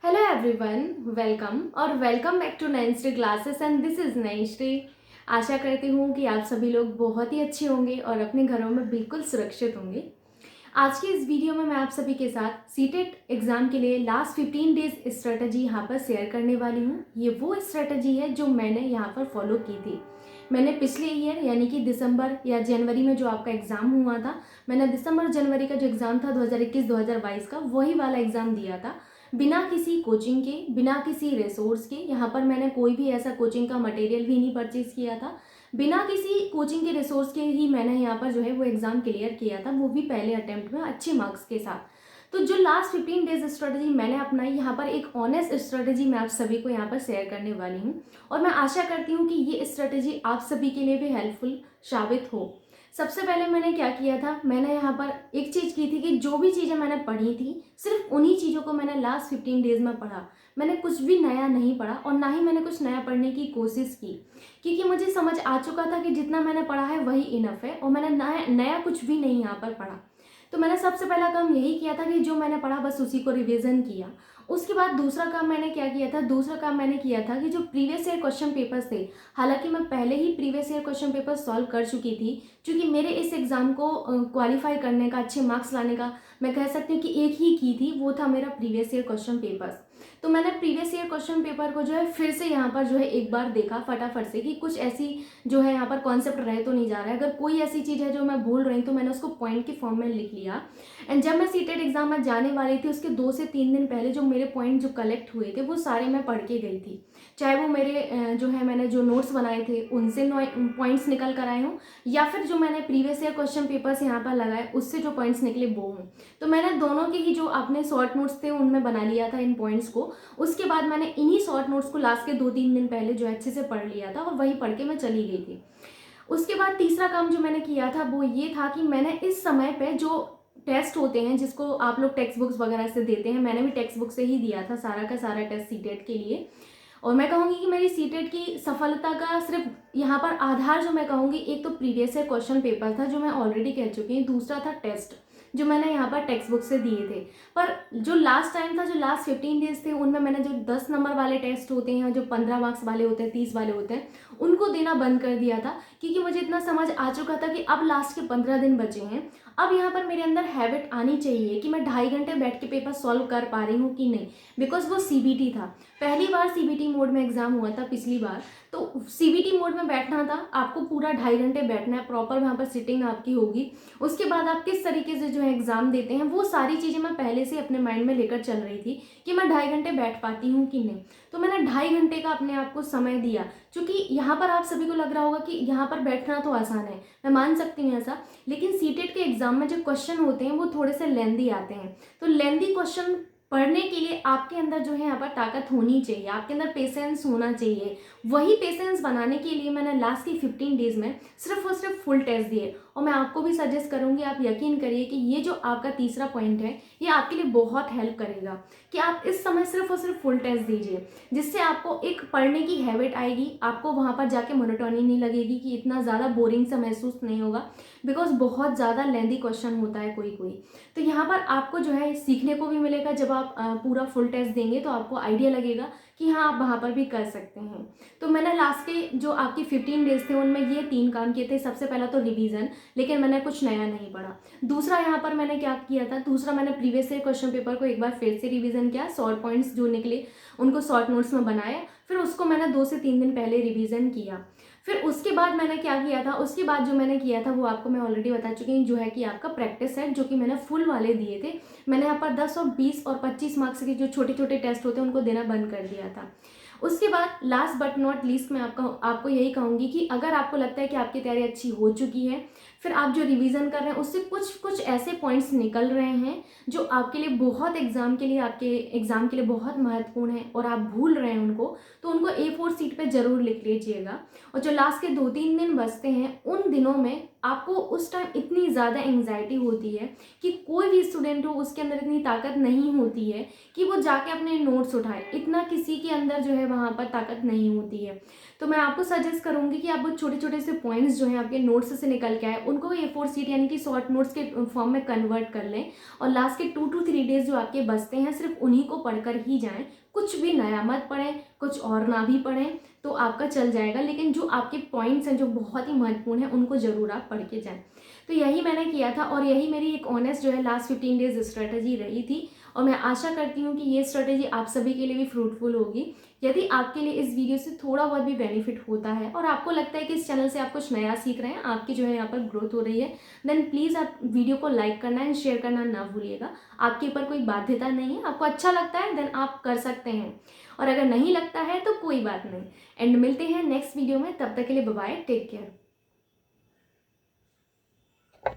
Hello everyone, welcome और welcome back to Nayanshree classes and this is Nayanshree. आशा करती हूँ कि आप सभी लोग बहुत ही अच्छे होंगे और अपने घरों में बिल्कुल सुरक्षित होंगे। आज की इस वीडियो में मैं आप सभी के साथ सीटेट एग्ज़ाम के लिए लास्ट 15 डेज स्ट्रेटजी यहाँ पर शेयर करने वाली हूँ। ये वो स्ट्रेटजी है जो मैंने यहाँ पर फॉलो की थी। मैंने पिछले ईयर यानी कि दिसंबर या जनवरी में जो आपका एग्ज़ाम हुआ था, मैंने दिसंबर जनवरी का जो एग्ज़ाम था 2021-2022 का, वही वाला एग्ज़ाम दिया था बिना किसी कोचिंग के, बिना किसी रिसोर्स के। यहाँ पर मैंने कोई भी ऐसा कोचिंग का मटेरियल भी नहीं परचेज किया था। बिना किसी कोचिंग के रिसोर्स के ही मैंने यहाँ पर जो है वो एग्ज़ाम क्लियर किया था, वो भी पहले अटेम्प्ट में अच्छे मार्क्स के साथ। तो जो लास्ट 15 डेज स्ट्रेटजी मैंने अपनाई, यहाँ पर एक ऑनेस्ट स्ट्रेटजी मैं आप सभी को यहाँ पर शेयर करने वाली हूँ और मैं आशा करती हूँ कि ये स्ट्रेटजी आप सभी के लिए भी हेल्पफुल साबित हो। सबसे पहले मैंने क्या किया था, मैंने यहाँ पर एक चीज़ की थी कि जो भी चीज़ें मैंने पढ़ी थी सिर्फ उन्हीं चीज़ों को मैंने लास्ट 15 डेज में पढ़ा। मैंने कुछ भी नया नहीं पढ़ा और ना ही मैंने कुछ नया पढ़ने की कोशिश की, क्योंकि मुझे समझ आ चुका था कि जितना मैंने पढ़ा है वही इनफ है और मैंने नया नया कुछ भी नहीं यहाँ पर पढ़ा। तो मैंने सबसे पहला काम यही किया था कि जो मैंने पढ़ा बस उसी को रिवीजन किया। उसके बाद दूसरा काम मैंने क्या किया था, दूसरा काम मैंने किया था कि जो प्रीवियस ईयर क्वेश्चन पेपर्स थे, हालांकि मैं पहले ही previous year question paper solve कर चुकी थी, क्योंकि मेरे इस एग्ज़ाम को क्वालिफाई करने का, अच्छे मार्क्स लाने का, मैं कह सकती हूँ कि एक ही की थी, वो था मेरा प्रीवियस ईयर क्वेश्चन पेपर्स। तो मैंने प्रीवियस ईयर क्वेश्चन पेपर को जो है फिर से यहाँ पर जो है एक बार देखा फटाफट से कि कुछ ऐसी जो है यहाँ पर कॉन्सेप्ट रह तो नहीं जा रहा है। अगर कोई ऐसी चीज़ है जो मैं भूल रही हूँ तो मैंने उसको पॉइंट के फॉर्म में लिख लिया। एंड जब मैं सीटेट एग्जाम में जाने वाली थी उसके 2 से 3 दिन पहले जो मेरे पॉइंट जो कलेक्ट हुए थे वो सारे मैं पढ़ के गई थी। चाहे वो मेरे जो है मैंने जो नोट्स बनाए थे उनसे पॉइंट्स निकल कर आए हूँ, या फिर जो मैंने प्रीवियस ईयर क्वेश्चन पेपर्स यहाँ पर लगाए उससे जो पॉइंट्स निकले वो हूँ। तो मैंने दोनों के ही जो अपने शॉर्ट नोट्स थे उनमें बना लिया था इन पॉइंट्स को। उसके बाद मैंने इन्हीं शॉर्ट नोट्स को लास्ट के 2-3 दिन पहले जो अच्छे से पढ़ लिया था और वही पढ़ के मैं चली गई थी। उसके बाद तीसरा काम जो मैंने किया था वो ये था कि मैंने इस समय पे जो टेस्ट होते हैं जिसको आप लोग टेक्स्ट बुक्स वगैरह से देते हैं, मैंने भी टेक्स्ट बुक से ही दिया था सारा का सारा टेस्ट सीटेट के लिए। और मैं कहूँगी कि मेरी सीटेट की सफलता का सिर्फ यहाँ पर आधार जो मैं कहूँगी, एक तो प्रीवियस ईयर क्वेश्चन पेपर था जो मैं ऑलरेडी कह चुकी हूँ, दूसरा था टेस्ट जो मैंने यहाँ पर टेक्स्ट बुक से दिए थे। पर जो लास्ट टाइम था, जो लास्ट 15 डेज थे, उनमें मैंने जो 10 नंबर वाले टेस्ट होते हैं, जो 15 मार्क्स वाले होते हैं, 30 वाले होते हैं, उनको देना बंद कर दिया था, क्योंकि मुझे इतना समझ आ चुका था कि अब लास्ट के 15 दिन बचे हैं। अब यहाँ पर मेरे अंदर हैबिट आनी चाहिए कि मैं 2.5 घंटे बैठ के पेपर सॉल्व कर पा रही हूँ कि नहीं, बिकॉज वो सीबीटी था। पहली बार सीबीटी मोड में एग्जाम हुआ था पिछली बार, तो सीबीटी मोड में बैठना था, आपको पूरा 2.5 घंटे बैठना है, प्रॉपर वहाँ पर सिटिंग आपकी होगी। उसके बाद आप किस तरीके से जो है एग्जाम देते हैं, वो सारी चीज़ें मैं पहले से अपने माइंड में लेकर चल रही थी कि मैं 2.5 घंटे बैठ पाती हूँ कि नहीं। तो मैंने 2.5 घंटे का अपने आप को समय दिया, क्योंकि यहाँ पर आप सभी को लग रहा होगा कि यहाँ पर बैठना तो आसान है, मैं मान सकती हूँ ऐसा, लेकिन सीटेट के एग्जाम में जो क्वेश्चन होते हैं वो थोड़े से लेंदी आते हैं। तो लेंदी क्वेश्चन पढ़ने के लिए आपके अंदर जो है यहाँ पर ताकत होनी चाहिए, आपके अंदर पेशेंस होना चाहिए। वही पेशेंस बनाने के लिए मैंने लास्ट की 15 डेज में सिर्फ और सिर्फ फुल टेस्ट दिए। और मैं आपको भी सजेस्ट करूंगी, आप यकीन करिए कि ये जो आपका तीसरा पॉइंट है ये आपके लिए बहुत हेल्प करेगा कि आप इस समय सिर्फ और सिर्फ फुल टेस्ट दीजिए, जिससे आपको एक पढ़ने की हैबिट आएगी। आपको वहाँ पर जाके मोनोटोनी नहीं लगेगी, कि इतना ज़्यादा बोरिंग सा महसूस नहीं होगा, बिकॉज बहुत ज़्यादा लेंदी क्वेश्चन होता है कोई कोई। तो यहाँ पर आपको जो है सीखने को भी मिलेगा, जब आप पूरा फुल टेस्ट देंगे तो आपको आइडिया लगेगा कि हाँ आप वहाँ पर भी कर सकते हैं। तो मैंने लास्ट के जो आपकी 15 डेज थे उनमें ये 3 काम किए थे। सबसे पहला तो रिवीजन, लेकिन मैंने कुछ नया नहीं पढ़ा। दूसरा यहाँ पर मैंने क्या किया था, दूसरा मैंने प्रीवियस ईयर क्वेश्चन पेपर को एक बार फिर से रिवीजन किया, शॉर्ट पॉइंट्स जो निकले उनको शॉर्ट नोट्स में बनाया, फिर उसको मैंने 2 से 3 दिन पहले रिवीजन किया। फिर उसके बाद मैंने क्या किया था, उसके बाद जो मैंने किया था वो आपको मैं ऑलरेडी बता चुकी हूँ, जो है कि आपका प्रैक्टिस सेट, जो कि मैंने फुल वाले दिए थे। मैंने यहाँ पर 10 और 20 और 25 मार्क्स के जो छोटे छोटे टेस्ट होते हैं उनको देना बंद कर दिया था। उसके बाद लास्ट बट नॉट लीस्ट मैं आपको यही कहूँगी कि अगर आपको लगता है कि आपकी तैयारी अच्छी हो चुकी है, फिर आप जो रिवीजन कर रहे हैं उससे कुछ कुछ ऐसे पॉइंट्स निकल रहे हैं जो आपके लिए बहुत आपके एग्ज़ाम के लिए बहुत महत्वपूर्ण है और आप भूल रहे हैं उनको, तो उनको A4 शीट पे ज़रूर लिख लीजिएगा। और जो लास्ट के 2-3 दिन बचते हैं उन दिनों में आपको उस टाइम इतनी ज़्यादा एंग्जाइटी होती है कि कोई भी स्टूडेंट हो उसके अंदर इतनी ताकत नहीं होती है कि वो जाके अपने नोट्स उठाए, इतना किसी के अंदर जो है वहाँ पर ताकत नहीं होती है। तो मैं आपको सजेस्ट करूँगी कि आप वो छोटे छोटे से पॉइंट्स जो हैं आपके नोट्स से निकल के आए, उनको A4 शीट यानी कि शॉर्ट नोट्स के फॉर्म में कन्वर्ट कर लें और लास्ट के 2 to 3 डेज जो आपके बचते हैं सिर्फ उन्हीं को पढ़कर ही जाएँ। कुछ भी नया मत पढ़ें, कुछ और ना भी पढ़ें तो आपका चल जाएगा, लेकिन जो आपके पॉइंट्स हैं जो बहुत ही महत्वपूर्ण हैं उनको ज़रूर आप पढ़ के जाएँ। तो यही मैंने किया था और यही मेरी एक ऑनेस्ट जो है लास्ट 15 डेज स्ट्रेटजी रही थी और मैं आशा करती हूँ कि ये स्ट्रेटजी आप सभी के लिए भी फ्रूटफुल होगी। यदि आपके लिए इस वीडियो से थोड़ा बहुत भी बेनिफिट होता है और आपको लगता है कि इस चैनल से आप कुछ नया सीख रहे हैं, आपकी जो है यहाँ पर ग्रोथ हो रही है, देन प्लीज़ आप वीडियो को लाइक करना एंड शेयर करना ना भूलिएगा। आपके ऊपर कोई बाध्यता नहीं है, आपको अच्छा लगता है देन आप कर सकते हैं और अगर नहीं लगता है तो कोई बात नहीं। एंड मिलते हैं नेक्स्ट वीडियो में, तब तक के लिए बाय बाय, टेक केयर।